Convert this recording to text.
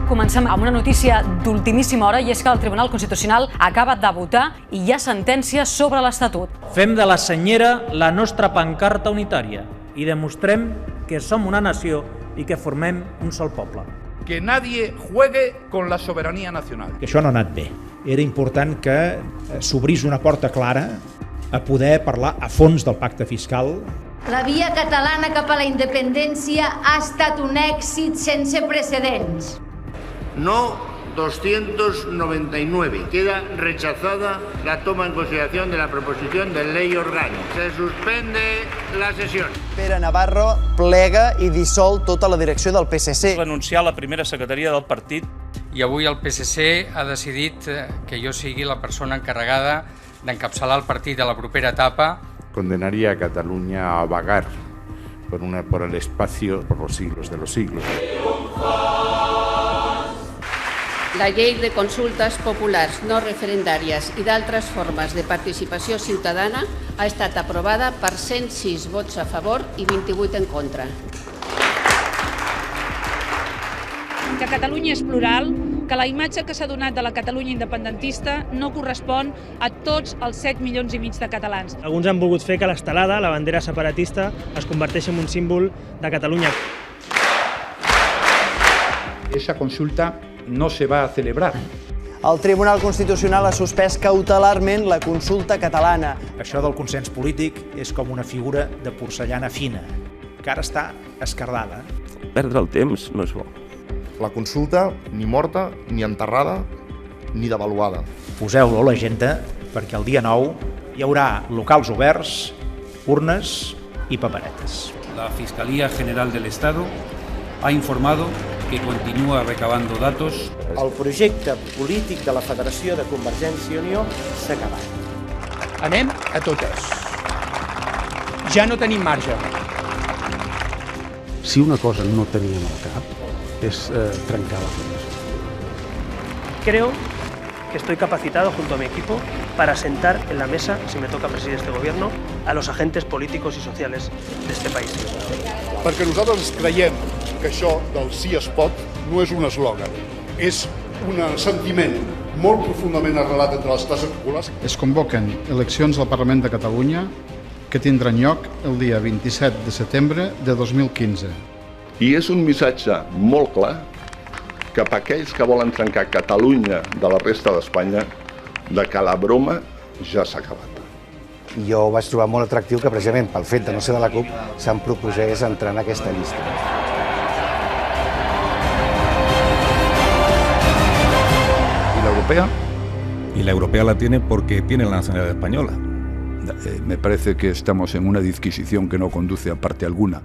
Comencem amb una notícia d'ultimíssima hora i és que el Tribunal Constitucional acaba de votar i hi ha sentència sobre l'Estatut. Fem de la senyera la nostra pancarta unitària i demostrem que som una nació i que formem un sol poble. Que nadie juegue con la soberanía nacional. Que això no ha anat bé. Era important que s'obrís una porta clara a poder parlar a fons del pacte fiscal. La via catalana cap a la independència ha estat un èxit sense precedents. No 299. Queda rechazada la toma en consideración de la proposición de ley orgánica. Se suspende la sesión. Pere Navarro plega i dissol tota la direcció del PSC. Va anunciar la primera secretaria del partit. I avui el PSC ha decidit que jo sigui la persona encarregada d'encapçalar el partit de la propera etapa. Condenaría a Cataluña a vagar por el espacio por los siglos de los siglos. La llei de consultes populars no referendàries i d'altres formes de participació ciutadana ha estat aprovada per 106 vots a favor i 28 en contra. Que Catalunya és plural, que la imatge que s'ha donat de la Catalunya independentista no correspon a tots els 7 milions i mig de catalans. Alguns han volgut fer que l'estelada, la bandera separatista, es converteixi en un símbol de Catalunya. Esa consulta no se va a celebrar. El Tribunal Constitucional ha suspès cautelarment la consulta catalana. Això del consens polític és com una figura de porcellana fina, que ara està esquerdada. Perdre el temps no és bo. La consulta, ni morta, ni enterrada, ni devaluada. Poseu-lo a l'agenda perquè el dia 9 hi haurà locals oberts, urnes i paperetes. La Fiscalía General del Estado ha informado que continúa recabando datos. El projecte polític de la Federació de Convergència i Unió s'ha acabat. Anem a totes. Ja no tenim marge. Si una cosa no teníem al cap, es trencar la federación. Creo que estoy capacitado junto a mi equipo para sentar en la mesa, si me toca presidir este gobierno, a los agentes políticos y sociales de este país. Perquè nosaltres creiem que això del sí es pot no és un eslògan, és un sentiment molt profundament arrelat entre les classes populars. Es convoquen eleccions al Parlament de Catalunya que tindran lloc el dia 27 de setembre de 2015. I és un missatge molt clar cap a aquells que volen trencar Catalunya de la resta d'Espanya de que la broma ja s'ha acabat. Jo vaig trobar molt atractiu que precisament pel fet de no ser de la CUP se'm proposés entrar en aquesta llista. ¿Y la europea? Y la europea la tiene porque tiene la nacionalidad española. Me parece que estamos en una disquisición que no conduce a parte alguna.